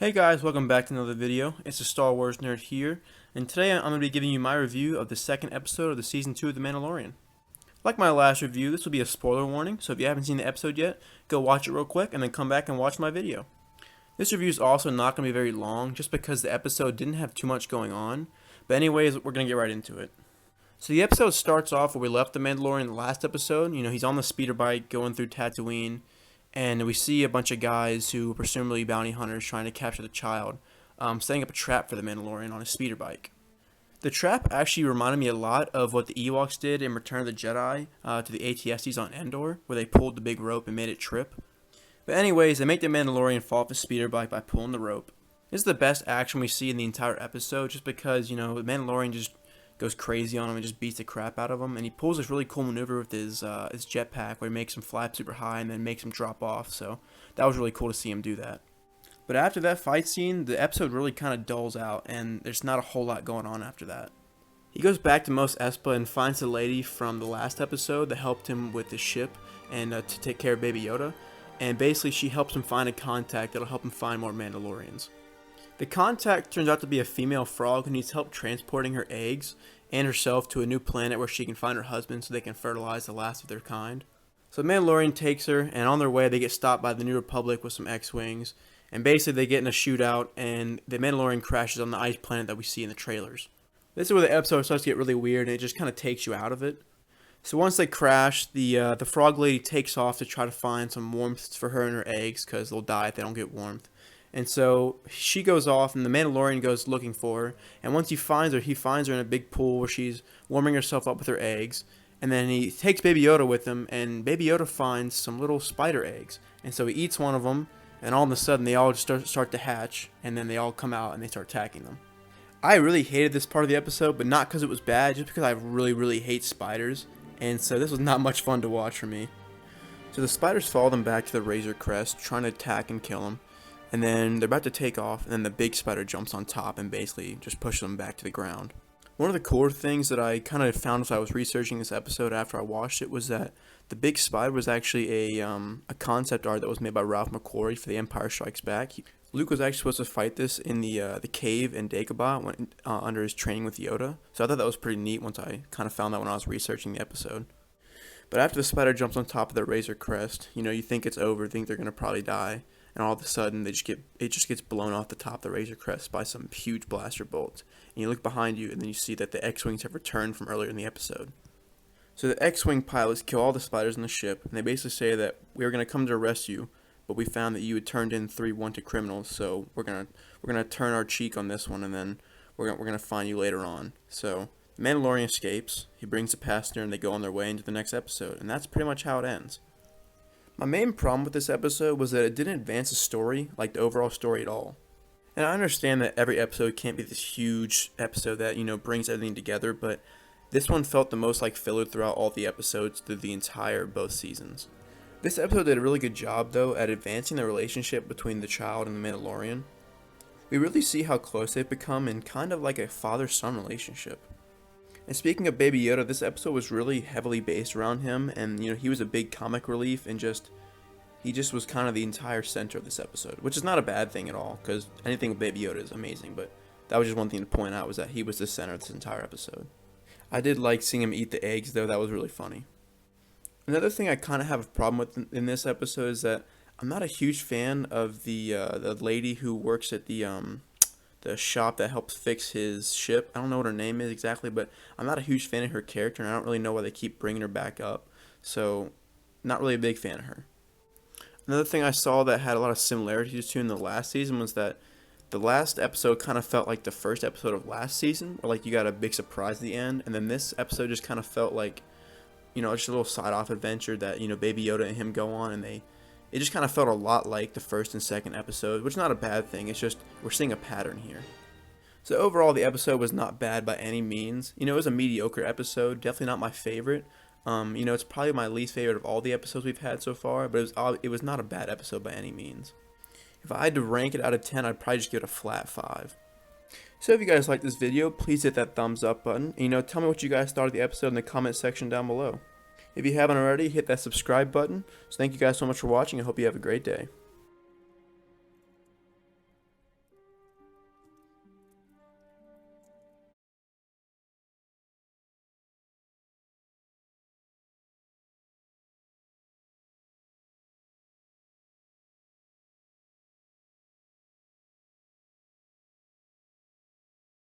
Hey guys, welcome back to another video. It's a Star Wars nerd here, and today I'm going to be giving you my review of the second episode of the season 2 of The Mandalorian. Like my last review, this will be a spoiler warning, so if you haven't seen the episode yet, go watch it real quick and then come back and watch my video. This review is also not going to be very long, just because the episode didn't have too much going on, but anyways, we're going to get right into it. So the episode starts off where we left the Mandalorian in the last episode. He's on the speeder bike going through Tatooine, and we see a bunch of guys who are presumably bounty hunters trying to capture the child, setting up a trap for the Mandalorian on a speeder bike. The trap actually reminded me a lot of what the Ewoks did in Return of the Jedi to the AT-STs on Endor, where they pulled the big rope and made it trip. But anyways, they make the Mandalorian fall off his speeder bike by pulling the rope. This is the best action we see in the entire episode, just because, the Mandalorian just goes crazy on him and just beats the crap out of him, and he pulls this really cool maneuver with his jetpack where he makes him fly up super high and then makes him drop off, so that was really cool to see him do that. But after that fight scene, the episode really kind of dulls out, and there's not a whole lot going on after that. He goes back to Mos Espa and finds the lady from the last episode that helped him with the ship and to take care of Baby Yoda, and basically she helps him find a contact that'll help him find more Mandalorians. The contact turns out to be a female frog who needs help transporting her eggs and herself to a new planet where she can find her husband so they can fertilize the last of their kind. So the Mandalorian takes her, and on their way they get stopped by the New Republic with some X-Wings, and basically they get in a shootout, and the Mandalorian crashes on the ice planet that we see in the trailers. This is where the episode starts to get really weird, and it just kind of takes you out of it. So once they crash, the frog lady takes off to try to find some warmth for her and her eggs, because they'll die if they don't get warmth. And so she goes off, and the Mandalorian goes looking for her. And once he finds her in a big pool where she's warming herself up with her eggs. And then he takes Baby Yoda with him, and Baby Yoda finds some little spider eggs. And so he eats one of them, and all of a sudden they all just start to hatch, and then they all come out and they start attacking them. I really hated this part of the episode, but not because it was bad, just because I really, really hate spiders. And so this was not much fun to watch for me. So the spiders follow them back to the Razor Crest, trying to attack and kill them. And then they're about to take off, and then the big spider jumps on top and basically just pushes them back to the ground. One of the cooler things that I kind of found as I was researching this episode after I watched it was that the big spider was actually a concept art that was made by Ralph McQuarrie for The Empire Strikes Back. Luke was actually supposed to fight this in the cave in Dagobah under his training with Yoda. So I thought that was pretty neat once I kind of found that when I was researching the episode. But after the spider jumps on top of the Razor Crest, you think it's over, think they're going to probably die. And all of a sudden, it just gets blown off the top of the Razor Crest by some huge blaster bolts. And you look behind you, and then you see that the X-Wings have returned from earlier in the episode. So the X-Wing pilots kill all the spiders on the ship, and they basically say that we were going to come to arrest you, but we found that you had turned in 3 wanted criminals, so we're gonna turn our cheek on this one, and then we're gonna find you later on. So the Mandalorian escapes. He brings the passenger, and they go on their way into the next episode, and that's pretty much how it ends. My main problem with this episode was that it didn't advance the story, like the overall story at all. And I understand that every episode can't be this huge episode that, brings everything together, but this one felt the most like filler throughout all the episodes through the entire both seasons. This episode did a really good job, though, at advancing the relationship between the child and the Mandalorian. We really see how close they've become in kind of like a father-son relationship. And speaking of Baby Yoda, this episode was really heavily based around him, and he was a big comic relief, and he just was kind of the entire center of this episode, which is not a bad thing at all, because anything with Baby Yoda is amazing, but that was just one thing to point out, was that he was the center of this entire episode. I did like seeing him eat the eggs, though. That was really funny. Another thing I kind of have a problem with in this episode is that I'm not a huge fan of the lady who works at the shop that helps fix his ship. I don't know what her name is exactly, but I'm not a huge fan of her character, and I don't really know why they keep bringing her back up. So, not really a big fan of her. Another thing I saw that had a lot of similarities to in the last season was that the last episode kind of felt like the first episode of last season, where like you got a big surprise at the end, and then this episode just kind of felt like, just a little side-off adventure that, Baby Yoda and him go on, and it just kind of felt a lot like the first and second episode, which is not a bad thing. It's just we're seeing a pattern here. So overall, the episode was not bad by any means. It was a mediocre episode, definitely not my favorite. It's probably my least favorite of all the episodes we've had so far, but it was not a bad episode by any means. If I had to rank it out of 10, I'd probably just give it a flat 5. So if you guys liked this video, please hit that thumbs up button. And, tell me what you guys thought of the episode in the comment section down below. If you haven't already, hit that subscribe button. So thank you guys so much for watching. I hope you have a great day.